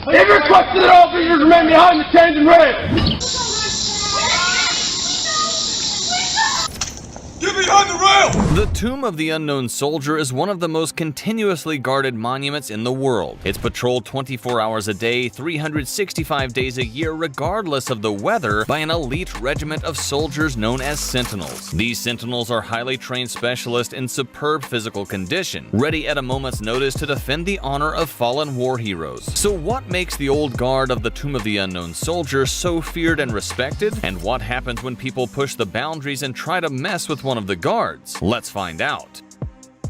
It is requested that all officers remain behind the chains and rails. Get behind the rail! The Tomb of the Unknown Soldier is one of the most continuously guarded monuments in the world. It's patrolled 24 hours a day, 365 days a year, regardless of the weather, by an elite regiment of soldiers known as Sentinels. These Sentinels are highly trained specialists in superb physical condition, ready at a moment's notice to defend the honor of fallen war heroes. So what makes the old guard of the Tomb of the Unknown Soldier so feared and respected? And what happens when people push the boundaries and try to mess with one of the guards? Let's find out.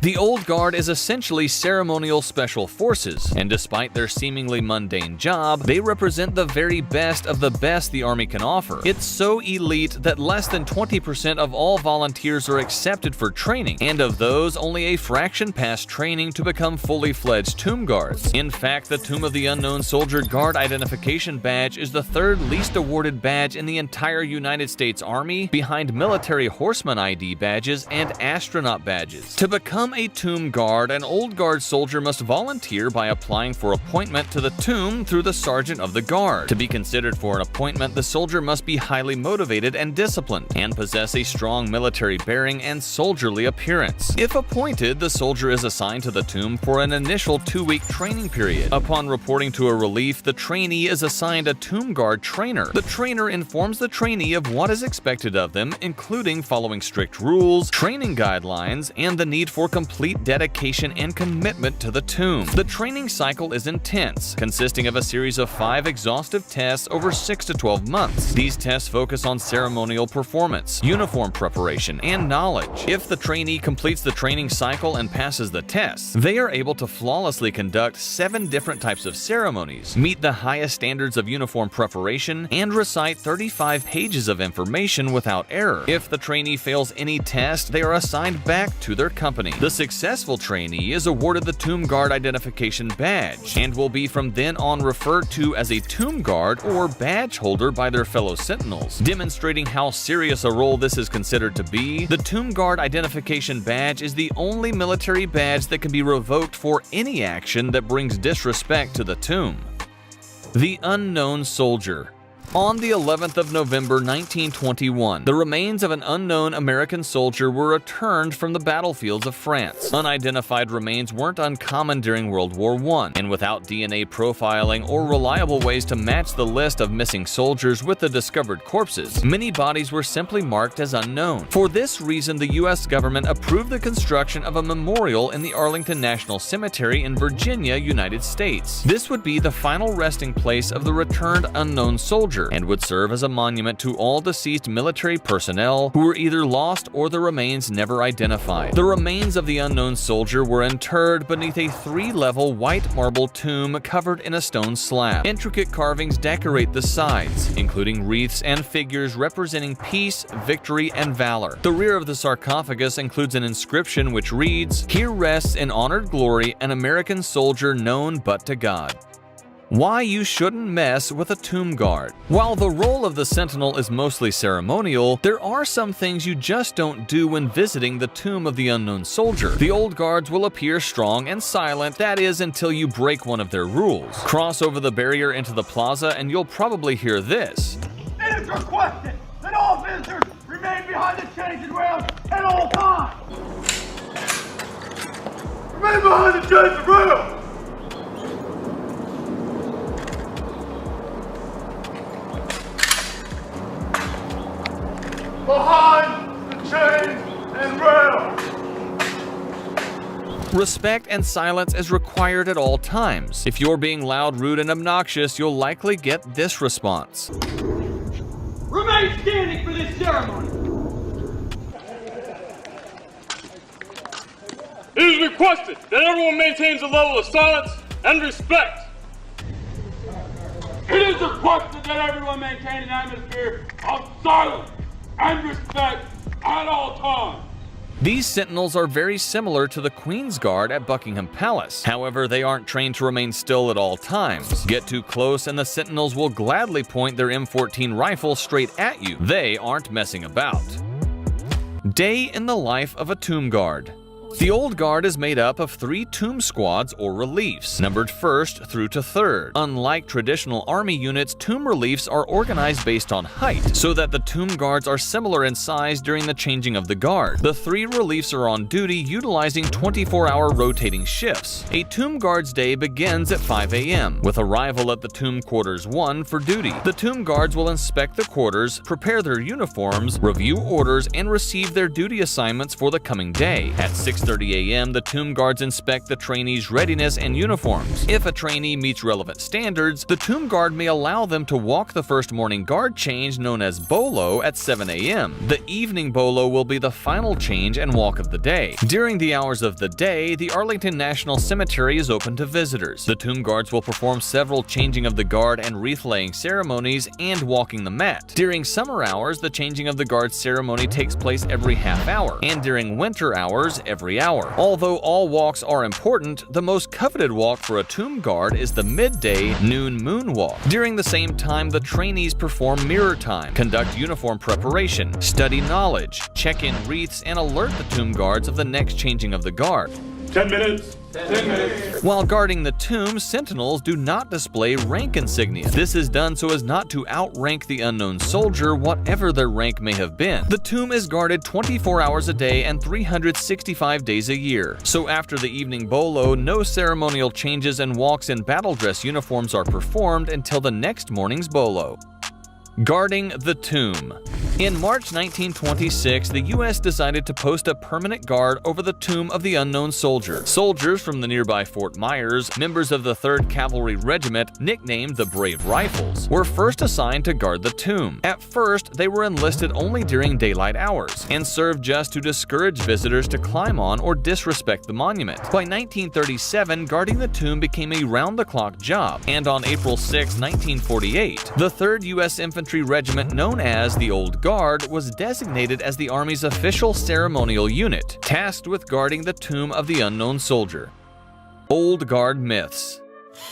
The Old Guard is essentially ceremonial special forces, and despite their seemingly mundane job, they represent the very best of the best the Army can offer. It's so elite that less than 20% of all volunteers are accepted for training, and of those, only a fraction pass training to become fully fledged Tomb Guards. In fact, the Tomb of the Unknown Soldier Guard Identification Badge is the third least awarded badge in the entire United States Army, behind Military Horseman ID badges and astronaut badges. To become a Tomb Guard, an Old Guard soldier must volunteer by applying for appointment to the Tomb through the Sergeant of the Guard. To be considered for an appointment, the soldier must be highly motivated and disciplined, and possess a strong military bearing and soldierly appearance. If appointed, the soldier is assigned to the Tomb for an initial 2-week training period. Upon reporting to a relief, the trainee is assigned a Tomb Guard trainer. The trainer informs the trainee of what is expected of them, including following strict rules, training guidelines, and the need for complete dedication and commitment to the Tomb. The training cycle is intense, consisting of a series of 5 exhaustive tests over 6 to 12 months. These tests focus on ceremonial performance, uniform preparation, and knowledge. If the trainee completes the training cycle and passes the tests, they are able to flawlessly conduct 7 different types of ceremonies, meet the highest standards of uniform preparation, and recite 35 pages of information without error. If the trainee fails any test, they are assigned back to their company. The successful trainee is awarded the Tomb Guard Identification Badge, and will be from then on referred to as a Tomb Guard or badge holder by their fellow Sentinels. Demonstrating how serious a role this is considered to be, the Tomb Guard Identification Badge is the only military badge that can be revoked for any action that brings disrespect to the Tomb. The Unknown Soldier. On the 11th of November 1921, the remains of an unknown American soldier were returned from the battlefields of France. Unidentified remains weren't uncommon during World War I, and without DNA profiling or reliable ways to match the list of missing soldiers with the discovered corpses, many bodies were simply marked as unknown. For this reason, the U.S. government approved the construction of a memorial in the Arlington National Cemetery in Virginia, United States. This would be the final resting place of the returned unknown soldier, and would serve as a monument to all deceased military personnel who were either lost or the remains never identified. The remains of the unknown soldier were interred beneath a 3-level white marble tomb covered in a stone slab. Intricate carvings decorate the sides, including wreaths and figures representing peace, victory, and valor. The rear of the sarcophagus includes an inscription which reads, "Here rests in honored glory an American soldier known but to God." Why you shouldn't mess with a Tomb Guard. While the role of the Sentinel is mostly ceremonial, there are some things you just don't do when visiting the Tomb of the Unknown Soldier. The Old Guards will appear strong and silent, that is, until you break one of their rules. Cross over the barrier into the plaza and you'll probably hear this. It is requested that all visitors remain behind the chains and rails at all times. Remain behind the chains and rails. Behind the chains and rails. Respect and silence is required at all times. If you're being loud, rude, and obnoxious, you'll likely get this response. Remain standing for this ceremony. It is requested that everyone maintains a level of silence and respect. It is requested that everyone maintain an atmosphere of silence and respect at all times. These Sentinels are very similar to the Queen's Guard at Buckingham Palace. However, they aren't trained to remain still at all times. Get too close and the Sentinels will gladly point their M14 rifle straight at you. They aren't messing about. Day in the life of a Tomb Guard. The Old Guard is made up of 3 tomb squads or reliefs, numbered 1st through to 3rd. Unlike traditional army units, tomb reliefs are organized based on height, so that the tomb guards are similar in size during the changing of the guard. The 3 reliefs are on duty utilizing 24-hour rotating shifts. A tomb guard's day begins at 5 a.m., with arrival at the tomb quarters 1 for duty. The tomb guards will inspect the quarters, prepare their uniforms, review orders, and receive their duty assignments for the coming day. At 6:30 a.m., the tomb guards inspect the trainees' readiness and uniforms. If a trainee meets relevant standards, the tomb guard may allow them to walk the first morning guard change known as bolo at 7 a.m. The evening bolo will be the final change and walk of the day. During the hours of the day, the Arlington National Cemetery is open to visitors. The tomb guards will perform several changing of the guard and wreath-laying ceremonies and walking the mat. During summer hours, the changing of the guard ceremony takes place every half hour, and during winter hours, every hour. Although all walks are important, the most coveted walk for a tomb guard is the midday noon moon walk. During the same time, the trainees perform mirror time, conduct uniform preparation, study knowledge, check in wreaths, and alert the tomb guards of the next changing of the guard. 10 minutes. 10 minutes. While guarding the tomb, sentinels do not display rank insignia. This is done so as not to outrank the unknown soldier, whatever their rank may have been. The tomb is guarded 24 hours a day and 365 days a year. So after the evening bolo, no ceremonial changes and walks in battle dress uniforms are performed until the next morning's bolo. Guarding the tomb. In March 1926, the U.S. decided to post a permanent guard over the tomb of the unknown soldier. Soldiers from the nearby Fort Myers, members of the 3rd Cavalry Regiment, nicknamed the Brave Rifles, were first assigned to guard the tomb. At first, they were enlisted only during daylight hours and served just to discourage visitors to climb on or disrespect the monument. By 1937, guarding the tomb became a round-the-clock job, and on April 6, 1948, the 3rd U.S. Infantry Regiment, known as the Old Guard, was designated as the Army's official ceremonial unit, tasked with guarding the tomb of the unknown soldier. Old Guard myths.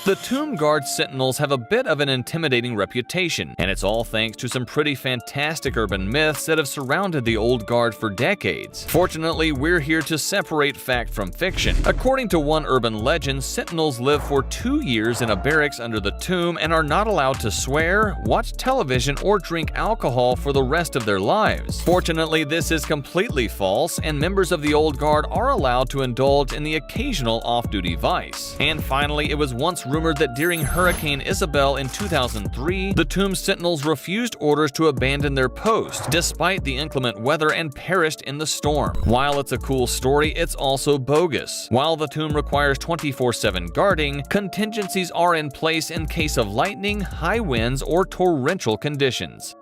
The tomb guard sentinels have a bit of an intimidating reputation, and it's all thanks to some pretty fantastic urban myths that have surrounded the Old Guard for decades. Fortunately, we're here to separate fact from fiction. According to one urban legend, sentinels live for 2 years in a barracks under the tomb and are not allowed to swear, watch television, or drink alcohol for the rest of their lives. Fortunately, this is completely false, and members of the Old Guard are allowed to indulge in the occasional off-duty vice. And finally, it was once rumored that during Hurricane Isabel in 2003, the tomb sentinels refused orders to abandon their post, despite the inclement weather, and perished in the storm. While it's a cool story, it's also bogus. While the tomb requires 24/7 guarding, contingencies are in place in case of lightning, high winds, or torrential conditions.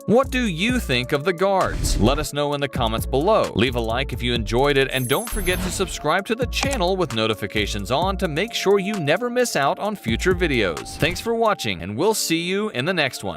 What do you think of the guards? Let us know in the comments below. Leave a like if you enjoyed it, and don't forget to subscribe to the channel with notifications on to make sure you never miss out on future videos. Thanks for watching, and we'll see you in the next one.